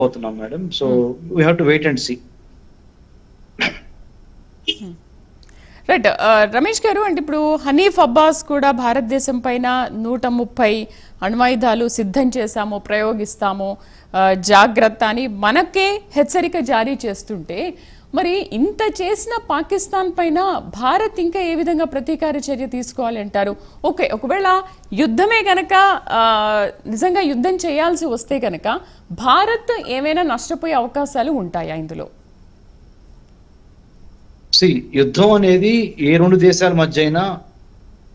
పోతున్నాం madam. So we have to wait and see. Right. Ramesh garu, అంటే ఇప్పుడు హనీఫ్ అబ్బాస్ కూడా భారతదేశం పైన 130 అణ్వాయుధాలు సిద్ధం చేశాము, ప్రయోగిస్తాము, జాగ్రత్త అని మనకే హెచ్చరిక జారీ చేస్తుంటే, మరి ఇంత చేసిన పాకిస్తాన్ పైన భారత్ ఇంకా ఏ విధంగా ప్రతీకార చర్య తీసుకోవాలి అంటారు? ఓకే, ఒకవేళ యుద్ధమే గనక నిజంగా యుద్ధం చేయాల్సి వస్తే గనక భారత్ ఏమైనా నష్టపోయే అవకాశాలు ఉంటాయా ఇందులో? యుద్ధం అనేది ఏ రెండు దేశాల మధ్య అయినా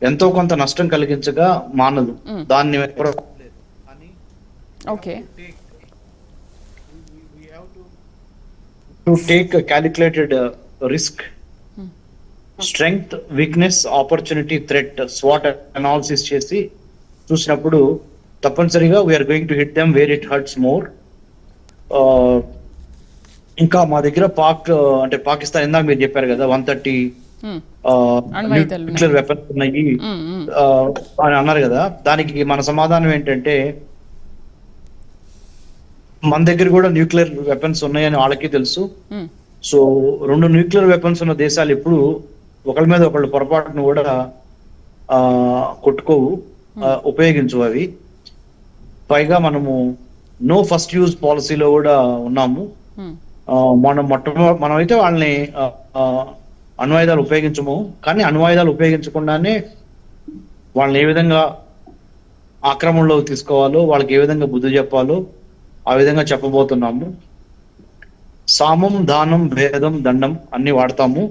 ఎంతో కొంత నష్టం కలిగించగా మానదు. దాన్ని to take calculated risk, strength, weakness, opportunity, threat, స్వాట్ అనాలిసిస్ చేసి చూసినప్పుడు తప్పనిసరిగా we are going to hit them where it hurts more. ఇంకా మా దగ్గర అంటే పాకిస్తాన్ ఇందాక మీరు చెప్పారు కదా 130 న్యూక్లియర్ వెపన్స్ ఉన్నాయి అని అన్నారు కదా. దానికి మన సమాధానం ఏంటంటే మన దగ్గర కూడా న్యూక్లియర్ వెపన్స్ ఉన్నాయని వాళ్ళకి తెలుసు. సో 2 న్యూక్లియర్ వెపన్స్ ఉన్న దేశాలు ఎప్పుడు ఒకళ్ళ మీద ఒకళ్ళు పొరపాటును కూడా కొట్టుకోవు, ఉపయోగించు అవి. పైగా మనము నో ఫస్ట్ యూజ్ పాలసీలో కూడా ఉన్నాము. మనమైతే వాళ్ళని అణ్వాయుధాలు ఉపయోగించము, కానీ అణ్వాయుధాలు ఉపయోగించకుండానే వాళ్ళని ఏ విధంగా ఆక్రమణలోకి తీసుకోవాలో, వాళ్ళకి ఏ విధంగా బుద్ధి చెప్పాలో ఆ విధంగా చెప్పబోతున్నాము. సామం, దానం, భేదం, దండం అన్ని వాడతాము.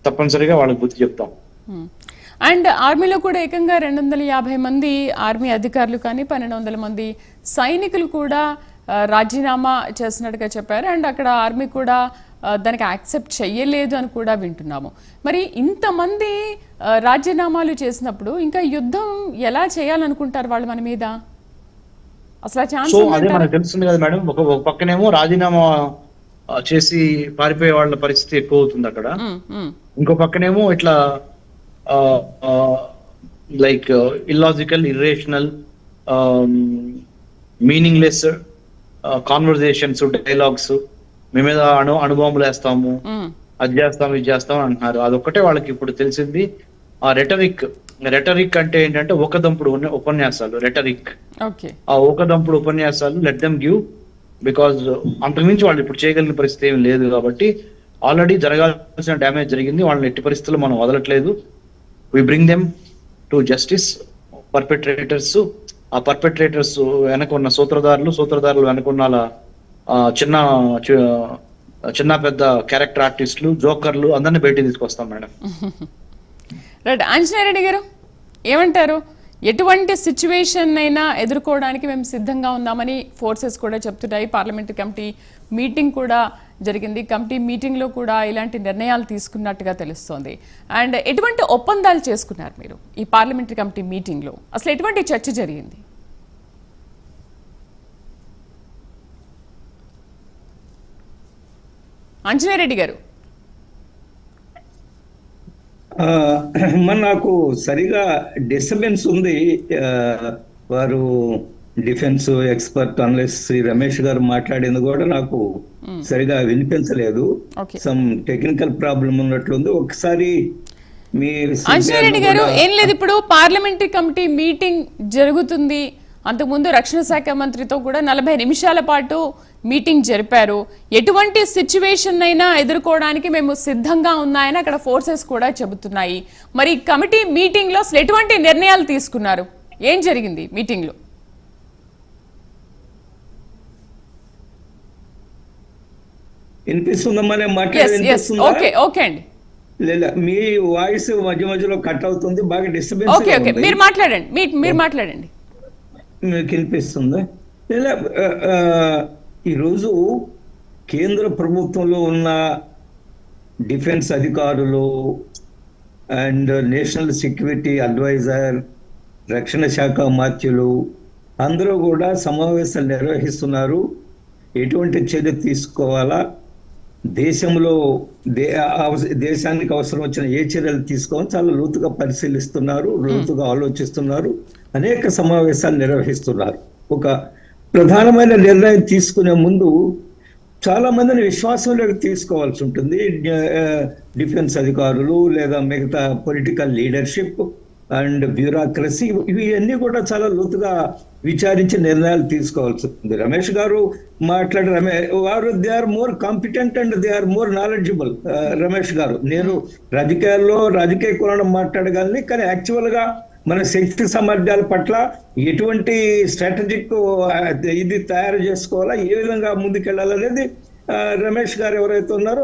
తప్పనిసరిగా వాళ్ళకి బుద్ధి చెప్తాం. అండ్ ఆర్మీలో కూడా ఏకంగా 250 మంది ఆర్మీ అధికారులు కానీ 1200 మంది సైనికులు కూడా రాజీనామా చేసినట్టుగా చెప్పారు. అండ్ అక్కడ ఆర్మీ కూడా దానికి యాక్సెప్ట్ చెయ్యలేదు అని కూడా వింటున్నాము. మరి ఇంతమంది రాజీనామాలు చేసినప్పుడు ఇంకా యుద్ధం ఎలా చేయాలనుకుంటారు వాళ్ళు మన మీద? అసలు ఛాన్స్ అదే మనకు తెలుస్తుంది కదా మేడం. ఒక పక్కనేమో రాజీనామా చేసి పారిపోయే వాళ్ళ పరిస్థితి ఎక్కువ అవుతుంది అక్కడ. ఇంకో పక్కనేమో ఇట్లా like illogical, irrational, meaningless conversations, dialogues, మీ మీద అణుబాంబులు వేస్తాము, అది చేస్తాం, ఇది చేస్తాం అంటున్నారు. అదొక్కటే వాళ్ళకి ఇప్పుడు తెలిసింది. ఆ రెటరిక్ అంటే ఏంటంటే ఒకదంపుడు ఉపన్యాసాలు, రెటరిక్. ఆ ఒకదంపుడు ఉపన్యాసాలు లెట్ దెమ్ గివ్, బికాజ్ అంతకుమించి వాళ్ళు ఇప్పుడు చేయగలిగిన పరిస్థితి ఏమి లేదు. కాబట్టి ఆల్రెడీ జరగాల్సిన డ్యామేజ్ జరిగింది. వాళ్ళని ఎట్టి పరిస్థితుల్లో మనం వదలట్లేదు. We bring them to justice. Perpetrators, ఆ పర్పెట్రేటర్స్ వెనక ఉన్న సూత్రధారులు వెనక ఉన్న చిన్న పెద్ద క్యారెక్టర్ ఆర్టిస్టులు, జోకర్లు అందరినీ బయటికి తీసుకొస్తాం మేడం. రైట్. ఆంజనేయ రెడ్డి గారు ఏమంటారు? ఎటువంటి సిచ్యువేషన్ అయినా ఎదుర్కోవడానికి మేము సిద్ధంగా ఉన్నామని ఫోర్సెస్ కూడా చెప్తున్నాయి. పార్లమెంటరీ కమిటీ మీటింగ్ కూడా జరిగింది. కమిటీ మీటింగ్లో కూడా ఇలాంటి నిర్ణయాలు తీసుకున్నట్టుగా తెలుస్తోంది. అండ్ ఎటువంటి ఒప్పందాలు చేసుకున్నారు మీరు ఈ పార్లమెంటరీ కమిటీ మీటింగ్లో? అసలు ఎటువంటి చర్చ జరిగింది? ఆంజనేయ రెడ్డి గారు. నాకు సరిగా డిస్టర్బెన్స్ ఉంది. వారు defence expert analyst Shri Ramesh గారు మాట్లాడింది కూడా నాకు సరిగా వినిపించలేదు. సమ్ టెక్నికల్ ప్రాబ్లం ఉన్నట్లుంది. ఒకసారి మీరు ఆంజనేయ రెడ్డి గారు, ఏం లేదు, ఇప్పుడు పార్లమెంటరీ కమిటీ మీటింగ్ జరుగుతుంది. అంతకుముందు రక్షణ శాఖ మంత్రితో కూడా 40 నిమిషాల పాటు మీటింగ్ జరిపారు. ఎటువంటి సిచ్యువేషన్ అయినా ఎదుర్కోవడానికి మేము సిద్ధంగా ఉన్నాయని అక్కడ ఫోర్సెస్ కూడా చెబుతున్నాయి. మరి కమిటీ మీటింగ్ లో అసలు ఎటువంటి నిర్ణయాలు తీసుకున్నారు? ఏం జరిగింది మీటింగ్ లో? మీ వాయిస్ మధ్య మధ్యలో కట్ అవుతుంది, బాగా డిస్టర్బెన్స్. మీరు మాట్లాడండి. మీకు వినిపిస్తుంది? ఈరోజు కేంద్ర ప్రభుత్వంలో ఉన్న డిఫెన్స్ అధికారులు అండ్ నేషనల్ సెక్యూరిటీ అడ్వైజర్, రక్షణ శాఖ మంత్రులు అందరూ కూడా సమావేశాలు నిర్వహిస్తున్నారు. ఎటువంటి చర్య తీసుకోవాలా, దేశంలో దేశానికి అవసరం వచ్చిన ఏ చర్యలు తీసుకోవాలని చాలా లోతుగా పరిశీలిస్తున్నారు, లోతుగా ఆలోచిస్తున్నారు. అనేక సమావేశాలు నిర్వహిస్తున్నారు. ఒక ప్రధానమైన నిర్ణయం తీసుకునే ముందు చాలా మందిని విశ్వాసంలోకి తీసుకోవాల్సి ఉంటుంది. డిఫెన్స్ అధికారులు లేదా మిగతా పొలిటికల్ లీడర్షిప్ అండ్ బ్యూరోక్రసీ ఇవన్నీ కూడా చాలా లోతుగా విచారించి నిర్ణయాలు తీసుకోవాల్సి ఉంటుంది. రమేష్ గారు వారు they are more competent and they are more knowledgeable. Ramesh garu, నేను రాజకీయ కోణం మాట్లాడగలని, కానీ యాక్చువల్ గా మన శక్తి సామర్థ్యాల పట్ల ఎటువంటి స్ట్రాటజిక్ ఇది తయారు చేసుకోవాలా, ఏ విధంగా ముందుకెళ్లాలనేది రమేష్ గారు ఎవరైతే ఉన్నారో